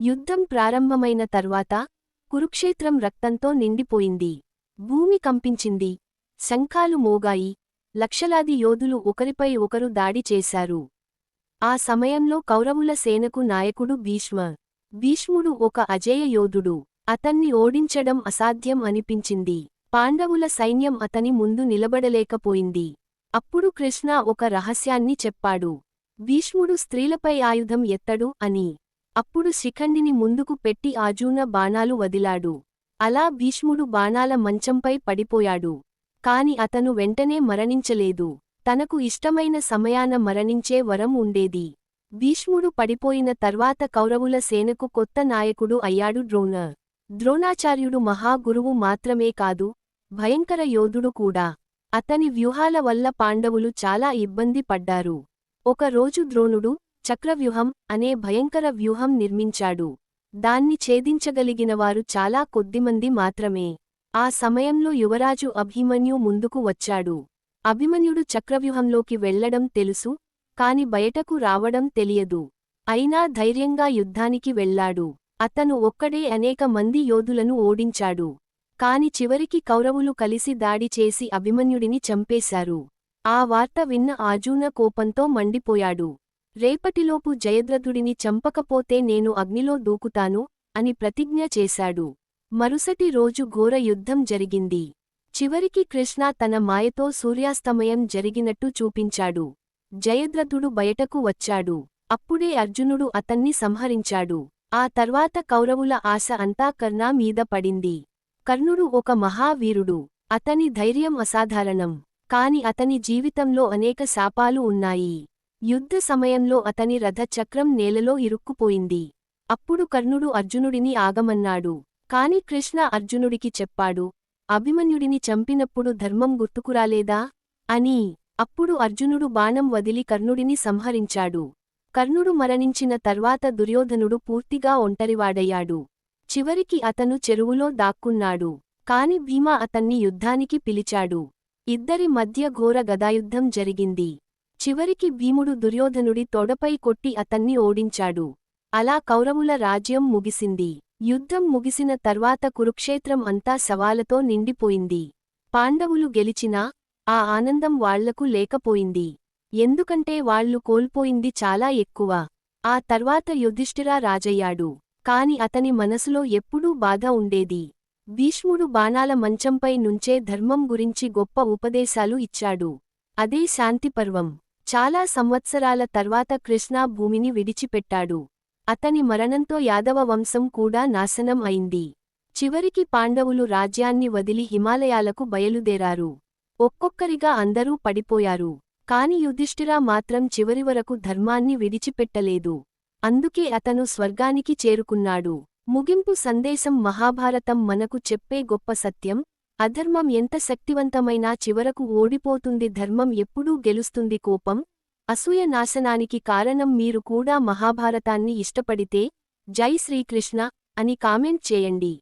యుద్ధం ప్రారంభమైన తర్వాత కురుక్షేత్రం రక్తంతో నిండిపోయింది. భూమి కంపించింది. శంఖాలు మోగాయి. లక్షలాది యోధులు ఒకరిపై ఒకరు దాడి చేశారు. ఆ సమయంలో కౌరవుల సేనకు నాయకుడు భీష్ముడు ఒక అజేయ యోధుడు. అతన్ని ఓడించడం అసాధ్యం అనిపించింది. పాండవుల సైన్యం అతని ముందు నిలబడలేకపోయింది. అప్పుడు కృష్ణ ఒక రహస్యాన్ని చెప్పాడు. భీష్ముడు స్త్రీలపై ఆయుధం ఎత్తడు అని. అప్పుడు శిఖండిని ముందుకు పెట్టి ఆర్జున బాణాలు వదిలాడు. అలా భీష్ముడు బాణాల మంచంపై పడిపోయాడు. కాని అతను వెంటనే మరణించలేదు. తనకు ఇష్టమైన సమయాన మరణించే వరం ఉండేది. భీష్ముడు పడిపోయిన తర్వాత కౌరవుల సేనకు కొత్త నాయకుడు అయ్యాడు ద్రోణాచార్యుడు మహా గురువు మాత్రమే కాదు, భయంకర యోధుడు కూడా. అతని వ్యూహాల వల్ల పాండవులు చాలా ఇబ్బంది పడ్డారు. ఒక రోజు ద్రోణుడు చక్రవ్యూహం అనే భయంకర వ్యూహం నిర్మించాడు. దాన్ని ఛేదించగలిగినవారు చాలా కొద్దిమంది మాత్రమే. ఆ సమయంలో యువరాజు అభిమన్యు ముందుకు వచ్చాడు. అభిమన్యుడు చక్రవ్యూహంలోకి వెళ్లడం తెలుసు, కాని బయటకు రావడం తెలియదు. అయినా ధైర్యంగా యుద్ధానికి వెళ్లాడు. అతను ఒక్కడే అనేక మంది యోధులను ఓడించాడు. కాని చివరికి కౌరవులు కలిసి దాడి చేసి అభిమన్యుడిని చంపేశారు. ఆ వార్త విన్న అర్జున కోపంతో మండిపోయాడు. రేపటిలోపు జయద్రథుడిని చంపకపోతే నేను అగ్నిలో దూకుతాను అని ప్రతిజ్ఞ చేశాడు. మరుసటి రోజు ఘోర యుద్ధం జరిగింది. చివరికి కృష్ణ తన మాయతో సూర్యాస్తమయం జరిగినట్టు చూపించాడు. జయద్రథుడు బయటకు వచ్చాడు. అప్పుడే అర్జునుడు అతన్ని సంహరించాడు. ఆ తర్వాత కౌరవుల ఆశ అంతా కర్ణ మీద పడింది. కర్ణుడు ఒక మహావీరుడు. అతని ధైర్యం అసాధారణం. కాని అతని జీవితంలో అనేక శాపాలు ఉన్నాయి. యుద్ధ సమయంలో అతని రథచక్రం నేలలో ఇరుక్కుపోయింది. అప్పుడు కర్ణుడు అర్జునుడిని ఆగమన్నాడు. కాని కృష్ణ అర్జునుడికి చెప్పాడు, అభిమన్యుడిని చంపినప్పుడు ధర్మం గుర్తుకురాలేదా అని. అప్పుడు అర్జునుడు బాణం వదిలి కర్ణుడిని సంహరించాడు. కర్ణుడు మరణించిన తర్వాత దుర్యోధనుడు పూర్తిగా ఒంటరివాడయ్యాడు. చివరికి అతను చెరువులో దాక్కున్నాడు. కాని భీమ అతన్ని యుద్ధానికి పిలిచాడు. ఇద్దరి మధ్య ఘోర గదాయుద్ధం జరిగింది. చివరికి భీముడు దుర్యోధనుడి తొడపై కొట్టి అతన్ని ఓడించాడు. అలా కౌరవుల రాజ్యం ముగిసింది. యుద్ధం ముగిసిన తర్వాత కురుక్షేత్రం అంతా శవాలతో నిండిపోయింది. పాండవులు గెలిచినా ఆ ఆనందం వాళ్లకు లేకపోయింది. ఎందుకంటే వాళ్లు కోల్పోయింది చాలా ఎక్కువ. ఆ తర్వాత యుధిష్ఠిర రాజయ్యాడు. కాని అతని మనసులో ఎప్పుడూ బాధ ఉండేది. భీష్ముడు బాణాల మంచంపై నుంచే ధర్మం గురించి గొప్ప ఉపదేశాలు ఇచ్చాడు. అదే శాంతిపర్వం. చాలా సంవత్సరాల తర్వాత కృష్ణ భూమిని విడిచిపెట్టాడు. అతని మరణంతో యాదవ వంశం కూడా నాశనం అయింది. చివరికి పాండవులు రాజ్యాన్ని వదిలి హిమాలయాలకు బయలుదేరారు. ఒక్కొక్కరిగా అందరూ పడిపోయారు. కాని యుధిష్ఠిర మాత్రం చివరివరకు ధర్మాన్ని విడిచిపెట్టలేదు. అందుకే అతను స్వర్గానికి చేరుకున్నాడు. ముగింపు సందేశం మహాభారతం మనకు చెప్పే గొప్ప సత్యం, అధర్మం ఎంత శక్తివంతమైనా చివరకు ఓడిపోతుంది, ధర్మం ఎప్పుడూ గెలుస్తుంది. కోపం, అసూయ నాశనానికి కారణం. మీరు కూడా మహాభారతాన్ని ఇష్టపడితే జై శ్రీకృష్ణ అని కామెంట్ చేయండి.